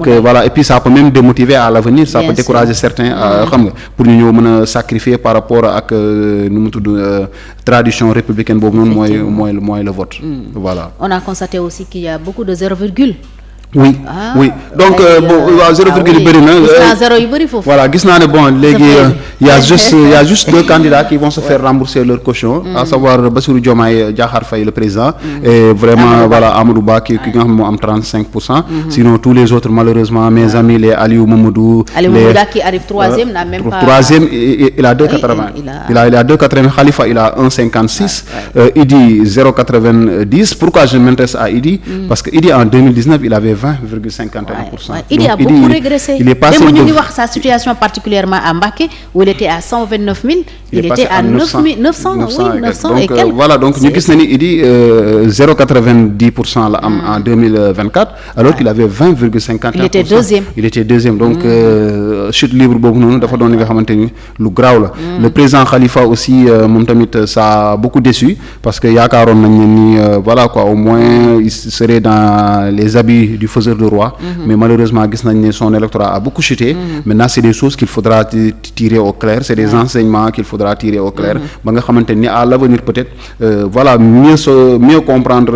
que voilà, et puis ça peut même démotiver à l'avenir, ça peut décourager certains xam nga pour ñu ñëw mën a sacrifier par rapport ak nu mu tudd tradition républicaine boobu noonu mooy le vote. Voilà. On a constaté aussi qu'il y a beaucoup de 0, oui oui donc waaw 0 yu bëri na. gis naa 0 yu bëri foofu. voilà gis naa ne bon léegi il y a juste 2 candidats qui vont se faire rembourser leur caution. à savoir Bassirou Diomaye Diakhar Faye le président. et vraiment voilà Amadou Ba ki nga xam ne moo am 35%. sinon tous les autres malheureusement mes amis les Aliou Mamadou. qui arrive troisième n'a même pas. troisième il a 2,80. il a 2,80. Khalifa il a 1,56. Idi 0,90. pourquoi je m'intéresse à Idi. parce que Idi en 2019 il avait 20,51%. Il a beaucoup régressé. Il est passé même ñu ngi wax sa situation particulièrement à Mbacké où il était à 129 000. il était à 900 et quelques. Voilà donc ñu gis na ni Idi 0,90% la am en 2024 alors qu'il avait 20,51%. il était deuxième donc chute libre boobu noonu dafa doon li nga xamante ni lu garaaw la. le président Khalifa aussi moom tamit ça a beaucoup déçu parce que yaakaaroon nañu ni voilà quoi au moins il serait dans les habits du faiseur de roi. mais malheureusement gis nañ ne son électorat a beaucoup chuté. maintenant c'est des choses qu'il faudra tirer au clair, c'est des enseignements qu'il faudra tirer au clair ba nga xamante ni à l'avenir peut-être voilà mieux comprendre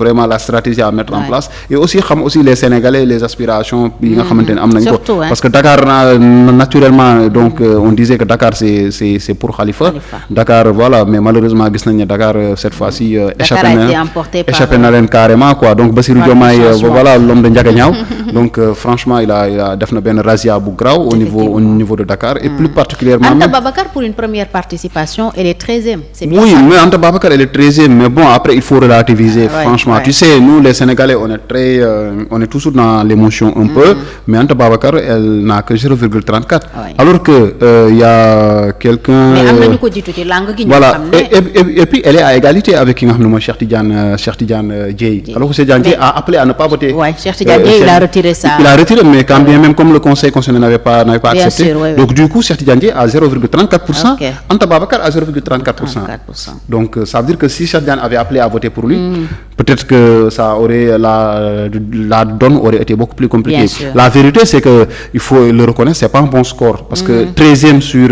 vraiment la stratégie à mettre en place et aussi xam aussi les Sénégalais les aspirations yi nga xamante ni am nañ ko parce que Dakar naturellement donc on disait que Dakar c'est pour Khalifa. Dakar voilà mais malheureusement gis nañ ne Dakar cette fois-ci échappé na leen carrément quoi donc Bassirou Diomaye voilà l'homme de Ndiaganiao donc franchement il a def na benn razzia bu graw au niveau de Dakar et plus particulièrement Anta Babacar pour une première participation elle est 13e. c'est bien oui ça. mais Anta Babacar elle est 13e mais bon après il faut relativiser franchement tu sais nous les Sénégalais on est toujours dans l'émotion un peu mais Anta Babacar elle n'a que 0,34 alors que il y a quelqu'un mais am na ñu ko jiitu ci langue gi ñu voilà xam ne et puis elle est à égalité avec ki nga xam ne mooy Cheikh Tidiane Dièye alors que Cheikh Tidiane Dièye a appelé à ne pas voter. Cheikh Tidiane Dièye il a retiré ça. Il a retiré mais quand bien même comme le conseil constitutionnel n'avait pas accepté. Donc du coup Cheikh Tidiane Dièye à 0,34%. Anta Babacar à 0,34%. Donc ça veut dire que si Cheikh Tidiane avait appelé à voter pour lui. peut-être que ça aurait la donne aurait été beaucoup plus compliquée. La vérité c'est que il faut le reconnaître, c'est pas un bon score parce que 13e sur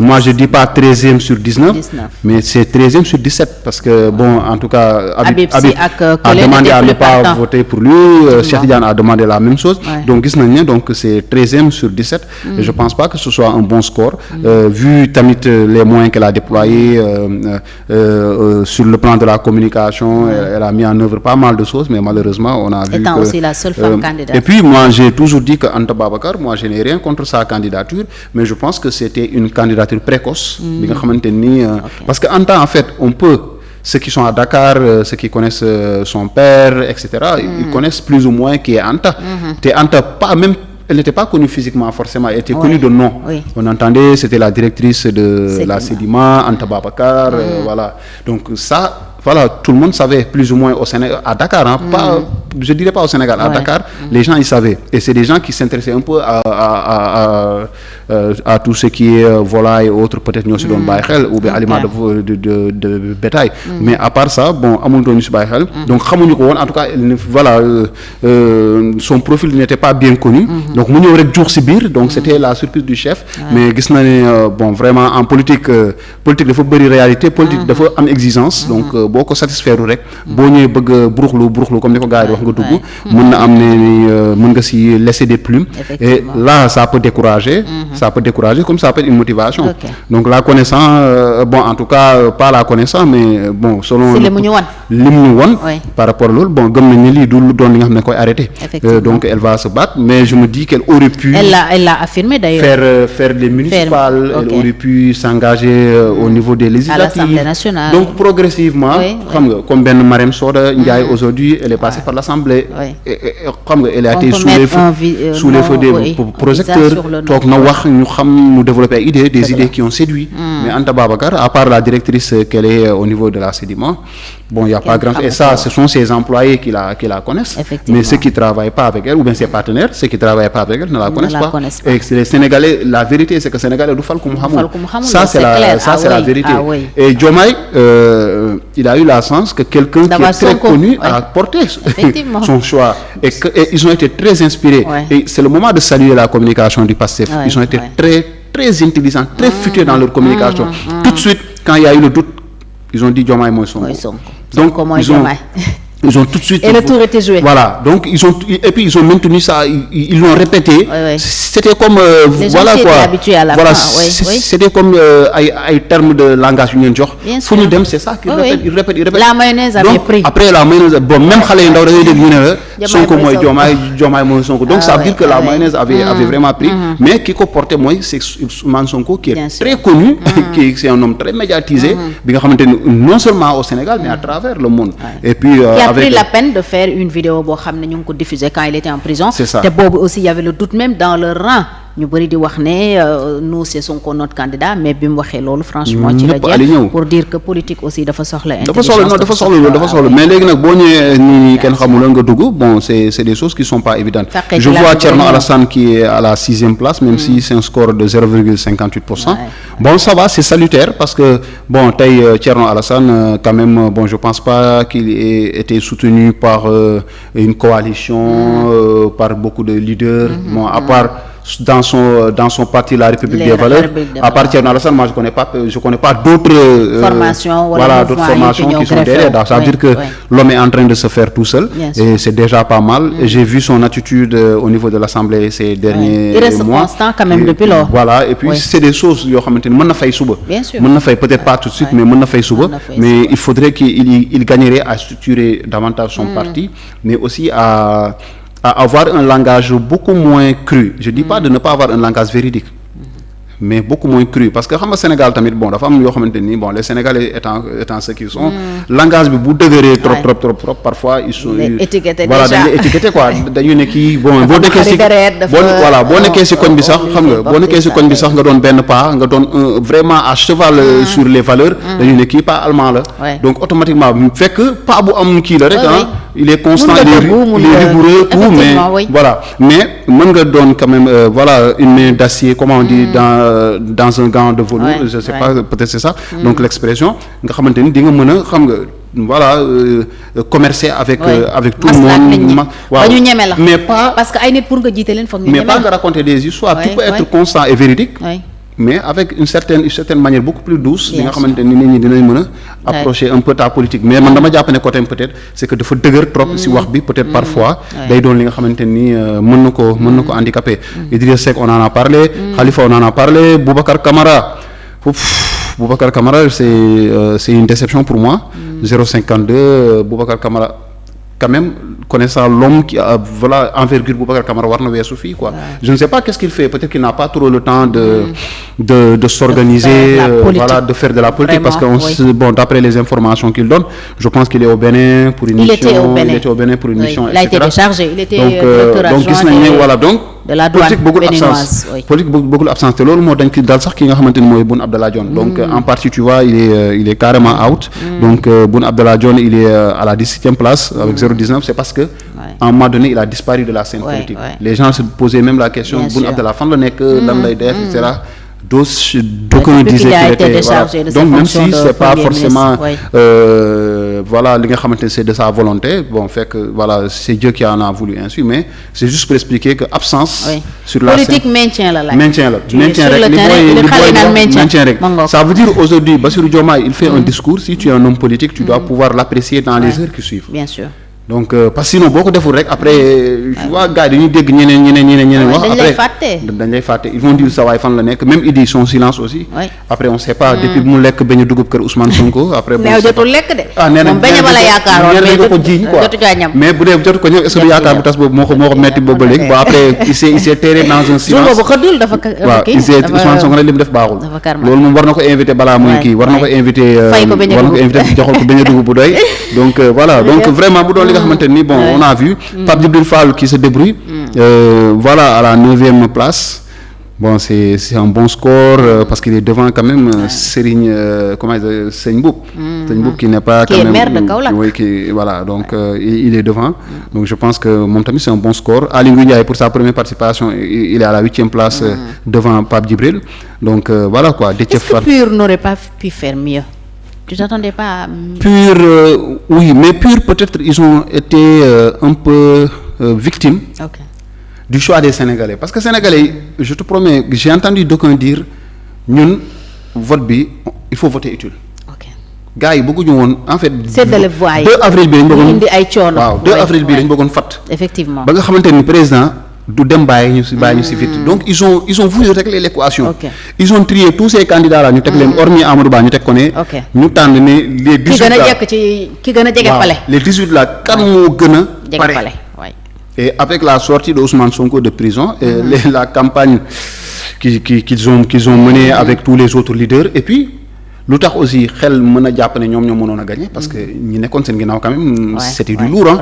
moi je dis pas 13e sur 19 mais c'est 13e sur 17 parce que bon en tout cas Habib a demandé à ne pas voter pour lui. Cheikh Tidiane a demandé la même chose. Donc gis nañ ne donc c'est 13e sur 17 et je pense pas que ce soit un bon score vu tamit les moyens qu'elle a déployés sur le plan de la communication. Elle a mis en œuvre pas mal de choses mais malheureusement on a vu étant que aussi la seule femme candidate. Et puis moi j'ai toujours dit que Anta Babacar moi je n'ai rien contre sa candidature mais je pense que c'était une candidature précoce bi nga xamante ni parce que Anta en fait on peut ceux qui sont à Dakar ceux qui connaissent son père etc. Ils connaissent plus ou moins qui est Anta te Anta pas même elle n'était pas connue physiquement forcément, elle était connue de nom. On entendait, c'était la directrice de la Sedima, Anta Babacar, voilà. Donc ça, voilà, tout le monde savait plus ou moins au Sénégal, à Dakar, hein, pas, je dirais pas au Sénégal, à Dakar, les gens ils savaient. Et c'est des gens qui s'intéressaient un peu à tout ce qui est volaille et autres, peut-être ñoo si doon bàyyi xel ou bien aliments de bétail. Mais à part ça, bon, amul doon ñu si bàyyi xel. Donc xamuñu ko woon, en tout cas, voilà, son profil n'était pas bien connu. Donc mu ñëw rek jox si biir donc c'était la surprise du chef mais gis na ne bon vraiment en politique dafa bëri réalité politique dafa am exigence donc boo ko satisfaire rek boo ñëwee bëgg buruxlu comme ni ko gars yi wax nga dugg mën na am ne mën nga si laisser des plumes et là ça peut décourager comme ça peut être une motivation donc la connaissant bon en tout cas pas la connaissant mais bon selon li mu ñu won par rapport à loolu bon gëm nañ ne lii du doon li nga xam ne koy arrêter donc elle va se battre mais je me dis qu'elle aurait pu elle l'a affirmé d'ailleurs faire des municipales elle aurait pu s'engager au niveau des législatives à l'Assemblée nationale donc progressivement xam nga comme benn Marème Soda Ndiaye aujourd'hui elle est passée par l'Assemblée xam nga elle a été sous les feux des projecteurs toog na wax ñu xam mu développer ay des idées qui ont séduit mais Anta Babacar à part la directrice qu'elle est au niveau de la Sedima bon, il y a pas grand, et ça ce sont ses employés qui la connaissent, mais ceux qui travaillent pas avec elle ou bien ses partenaires, ceux qui travaillent pas avec elle ne la connaissent pas. Et les Sénégalais, la vérité c'est que Sénégalais du fal ku mu xamul, ça c'est la vérité. Et Diomaye il a eu la chance que quelqu'un qui est très connu a porté son choix, et ils ont été très inspirés, et c'est le moment de saluer la communication du PASTEF. Ils ont été très intelligents, très futés dans leur communication. Tout de suite quand il y a eu le doute, ils ont dit Diomaye mooy Sonko. Donc ils ont tout de suite. Et le tour était joué. Voilà, donc ils ont maintenu ça, ils l'ont répété. C'était comme voilà quoi. Voilà, c'était comme ay termes de langage yu ñu jox. fu ñu dem c'est ça qu'ils répètent. La mayonnaise avait pris. Après la mayonnaise, bon, même xale yu ndaw da ngay dégg ñu ne la Sonko mooy Diomaye mooy Sonko. Donc ça veut dire que la mayonnaise avait vraiment pris. Mais ki ko porté mooy c'est Ousmane Sonko qui est très connu, qui c'est un homme très médiatisé, bi nga xamante ni non seulement au Sénégal mais à travers le monde. Et puis a pris la peine de faire une vidéo boo xam ne ñu ngi ko diffuser quand il était en prison. C'est ça. te boobu aussi il y avait le doute même dans leur rang. ñu bëri di wax ne nous c'est Sonko notre candidat, mais bi mu waxee loolu franchement ci la jeex pour dire que politique aussi dafa soxla intelligence. dafa soxla mais léegi nag boo ñëwee nii kenn xamul nga dugg, bon c'est des choses qui sont pas évidentes. Je vois Thierno Alassane qui est à la 6e place, même si c'est un score de 0,58%. Bon, ça va, c'est salutaire parce que bon tey Thierno Alassane quand même, bon, je pense pas qu'il ait été soutenu par une coalition, par beaucoup de leaders, bon, à part dans son parti La République des Valeurs. À partir d'Alassane, moi je connais pas d'autres formations, d'autres formations qui sont derrière. Donc, ça veut dire que l'homme est en train de se faire tout seul, et c'est déjà pas mal. Et j'ai vu son attitude au niveau de l'Assemblée ces derniers mois. Il reste constant quand même depuis lors. Voilà, et puis c'est des choses yoo xamante ni mën na fay suba. Bien sûr. Mën na fay peut-être pas tout de suite, mais mën na fay suba. Mais il faudrait qu'il gagnerait à structurer davantage son parti, mais aussi à avoir un langage beaucoup moins cru. Je dis pas de ne pas avoir un langage véridique, mais beaucoup moins cru, parce que xam nga Sénégal tamit bon dafa am yoo xamante ni bon les Sénégalais étant ceux qu'ils sont, langage bi bu dëgëree trop parfois ils sont voilà dañ lay étiqueté quoi, dañu ne kii bon boo nekkee si koñ bi sax xam nga boo nekkee si koñ bi sax nga doon benn pas, nga doon vraiment à cheval sur les valeurs, dañu ne kii pas allemand la, donc automatiquement fekk pas bu am kii la rek il est constant, il est rigoureux tout, mais voilà, mais mën nga doon quand même voilà une main d'acier, comment on dit, dans un gant de velours, je sais pas, peut-être c'est ça, donc l'expression nga xamante ni di nga mën a xam nga voilà commercer avec tout le monde, mais pas parce que ay nit pour nga jiite leen foog ñu ñeme, mais pas nga raconter des histoires. Tu peux être constant et véridique, mais avec une certaine manière beaucoup plus douce, bi nga xamante ni nit ñi dinañ mën a approcher un peu ta politique. Mais man dama jàpp ne côté peut-être c'est que dafa dëgër trop si wax bi, peut-être parfois day doon li nga xamante ni mën na ko handicapé. Idriss Seck on en a parlé, Khalifa on en a parlé, Boubacar Camara c'est une déception pour moi. 0,52 Boubacar Camara quand même, connaissant l'homme qui a voilà envergure, Boubacar Camara war na weesu fii quoi. Je ne sais pas qu'est-ce qu'il fait, peut-être qu'il n'a pas trop le temps de s'organiser, voilà, de faire de la politique. Vraiment, parce que bon, d'après les informations qu'il donne, je pense qu'il est au Bénin pour une mission. Il était au Bénin pour une mission, etc. Il a été déchargé, il était directeur adjoint voilà, donc de la douane béninoise. Politique beaucoup d'absence te loolu moo dañ ki dal sax ki nga xamante ni mooy Boun Abdallah Dionne. Donc en partie tu vois il est carrément out. Donc Boun Abdallah Dionne il est à la 17e place avec 0,19. C'est parce que à un moment donné il a disparu de la scène politique. Les gens se posaient même la question Boun Abdallah fan la nekk, lan lay def, etc. D'aucuns disaient qu'il était déchargé de sa fonction. Donc même si c'est pas forcément voilà li nga xamante ne c'est de sa volonté, bon fait que voilà c'est Dieu qui en a voulu ainsi, mais c'est juste pour expliquer que absence sur la politique scène, maintien rek ça veut dire aujourd'hui Bassirou Diomaye il fait un discours, si tu es un homme politique tu dois pouvoir l'apprécier dans les heures qui suivent, bien sûr. Donc parce que sinon boo ko deful rek après tu vois gars yi dañuy dégg ñeneen wax après dañ lay fàtte, ils vont dire sa waay fan la nekk, même il dit son silence aussi. Après on sait pas depuis mu lekk bañ a dugub kër Ousmane Sonko après bon jotul lekk de nee na moom bañ a bala yaakaaroon mais ko jiiñ quoi jotu caa ñam, mais bu dee jotu ko ñëw est-ce que yaakaar bu tas boobu moo ko metti boobu ba léegi bon après il s'est terré dans un silence boobu xëddul dafa kii Ousmane Sonko ne li mu def baaxul, loolu moom war na ko invité balaa muy kii, war na ko invité joxal ko bañ a dugub bu doy. Donc voilà, donc vraiment bu doon li nga xamante ni bon on a vu Pape Djibril Fall qui se débrouille voilà à la 9e place. Bon c'est un bon score parce qu'il est devant quand même Serigne comment dire Serigne Mboup. Serigne Mboup qui n'est pas qui est maire de Kaolack. Oui, voilà, donc il est devant. Donc je pense que moom tamit c'est un bon score. Aly Ngouille Ndiaye pour sa première participation il est à la 8e place devant Pape Djibril. Donc voilà quoi. Est-ce que PUR n'aurait pas pu faire mieux? Tu t'attendais pas à... PUR oui, mais PUR peut-être ils ont été un peu victimes du choix des Sénégalais, parce que Sénégalais, je te promets, j'ai entendu d'aucuns dire ñun vote bi il faut voter utile. Gars yi bëgguñu woon en fait. séddale voix yi 2 avril bi lañ bëggoon indi ay coono. waaw 2 avril bi lañ bëggoon fat. Effectivement ba nga xamante ni président du dem bàyyi ñu si vite. Donc ils ont voulu régler l'équation. Ils ont trié tous ces candidats là ñu teg leen hormis Amadou Ba ñu teg ko ne. ñu tànn ne les 18 là ki gën a jege pale. Les 18 là kan moo gën a pare. Et avec la sortie de Ousmane Sonko de prison et la campagne qu'ils ont menée avec tous les autres leaders, et puis lu tax aussi xel mën a jàpp ne ñoom ñoo mënoon a gagner parce que ñi nekkoon seen ginnaaw quand même c'était du lourd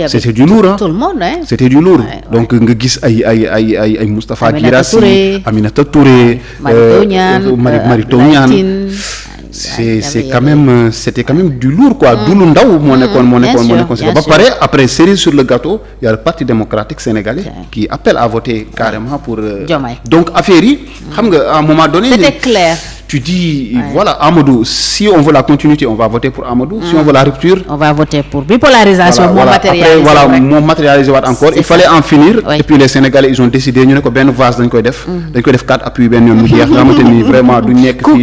c'était du lourd tout le monde c'était du lourd donc nga gis ay Moustapha Guirassy, Aminata Touré, Mary Teuw Niane c'était quand même du lourd quoi. du lu ndaw moo nekkoon si ba pare après cerise sur le gâteau il y a le Parti démocratique sénégalais qui appelle à voter carrément pour donc affaire yi xam nga à un moment donné c'était clair. Tu dis, voilà, Amadou, si on veut la continuité, on va voter pour Amadou. Si on veut la rupture, on va voter pour bipolarisation. Mon matérialisé encore. Il fallait en finir. Et puis les Sénégalais, ils ont décidé, nous avons ben vase dañ koy def 4 appuis ben yoon mu jeex nga xamanteni vraiment du nekk fi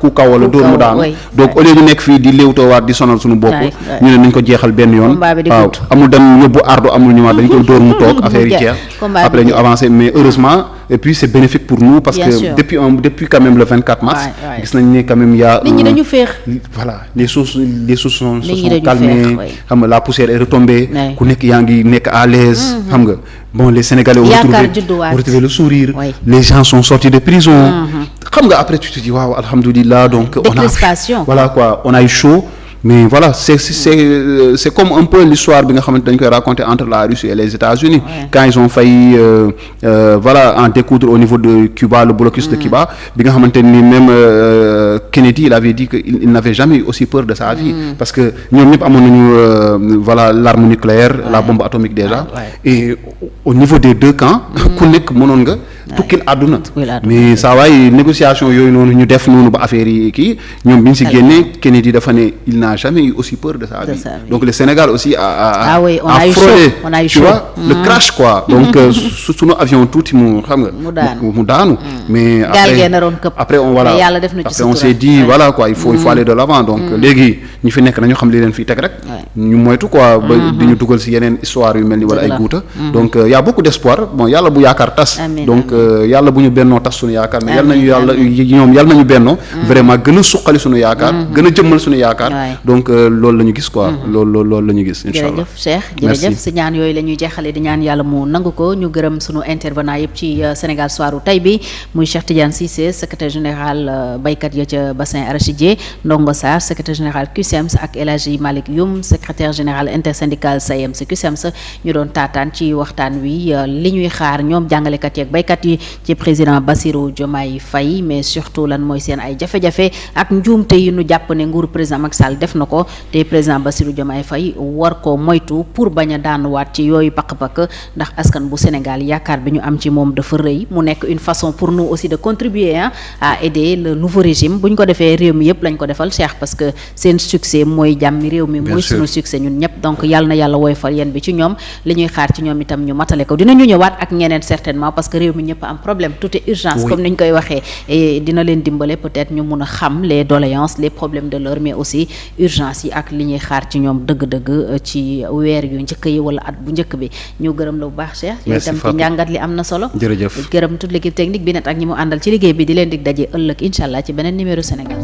ku kaw wala door mu daan. Donc au lieu ñu nekk fi di léewtoo waat di sonal suñu bopp, ñu ne nañ ko jeexal ben yoon. Waaw, amul dem yóbbu ardo amul ñëwaat dañ ko door mu toog affaire yi jeex. Après ñu avancer, mais heureusement et puis c'est bénéfique pour nous parce que depuis quand même le 24 mars gis nañ ne quand même il y a voilà les choses sont calmées xam nga la poussière est retombée ku nekk yaa ngi nekk à l'aise xam nga bon les Sénégalais ont retrouvé le sourire les gens sont sortis de prison xam nga après tu te dis waaw alhamdoulilah donc on a eu chaud. Mais voilà, c'est comme un peu l'histoire bi nga xamante dañ koy raconter entre la Russie et les États-Unis quand ils ont failli en découdre au niveau de Cuba, le blocus de Cuba bi nga xamante ni même Kennedy il avait dit que il n'avait jamais eu aussi peur de sa vie parce que ñoom ñëpp amoon nañu voilà l'arme nucléaire la bombe atomique déjà et au niveau des deux camps ku nekk mënoon nga tukkil àdduna mais saa waay négociation yooyu noonu ñu def noonu ba affaire yi kii ñoom bi ñu si génnee Kennedy dafa ne il n'a jamais eu aussi peur de sa vie donc le Sénégal aussi a frôlé tu vois le crash quoi donc suñu avion tuuti mu xam nga mu daanu mais après on s'est dit voilà quoi il faut aller de l'avant donc léegi ñi fi nekk nañu xam li leen fii teg rek ñu moytu quoi ba di ñu dugal si yeneen histoire yu mel ni wala ay guuta donc y a beaucoup d'espoir bon yàlla bu yaakaar tas donc yàlla bu ñu bennoo tas suñu yaakaar mais yàlla nañu bennoo vraiment gën a suqali suñu yaakaar gën a jëmmal suñu yaakaar donc loolu la ñu gis quoi loolu la ñu gis inchallah jërëjëf si ñaan yooyu la ñuy jeexale di ñaan yàlla mu nangu ko ñu gërëm suñu intervenant yëpp ci Sénégal soiru tey bi muy Cheikh Tidiane Cissé secrétaire général baykat ya ca bassin arachidier Ndongo Sarr secrétaire général CUSEMS ak El Hadji Malick Youm secrétaire général intersyndical SAEMS CUSEMS ñu doon taataan ci waxtaan wi li ñuy xaar ñoom jàngalekat yi ak baykat yi ci président Bassirou Diomaye Faye mais surtout lan mooy seen ay jafe-jafe ak njuumte yi ñu jàpp ne nguuru président Macky Sall def na ko te président Bassirou Diomaye Faye war ko moytu pour bañ a daanuwaat ci yooyu pakk-pakk ndax askan bu Sénégal yaakaar bi ñu am ci moom dafa rëy mu nekk une façon pour nous aussi de contribuer à aider le nouveau régime bu ñu ko defee réew mi yëpp lañ ko defal Cheikh parce que seen succès mooy jàmmi réew mi mooy sunu succès ñun ñëpp donc yàlla na yàlla woyfal yéen bi ci ñoom li ñuy xaar ci ñoom itam ñu matale ko dinañu ñëwaat ak ñeneen certainement parce que réew mi ñëpp am problème tout est urgence comme ni ñu koy waxee et dina leen dimbale peut-être ñu mun a xam les doléances les problèmes de l'heure mais aussi urgence yi ak li ñuy xaar ci ñoom dëgg-dëgg ci weer yu njëkk yi wala at bu njëkk bi ñu gërëm la bu baax Cheikh yow itam ci njàngat li am na solo jërëjëf gërëm toute l'équipe technique bi net ak ñi mu àndal ci liggéey bi di leen dig daje ëllëg incha allah ci beneen numéro Sénégal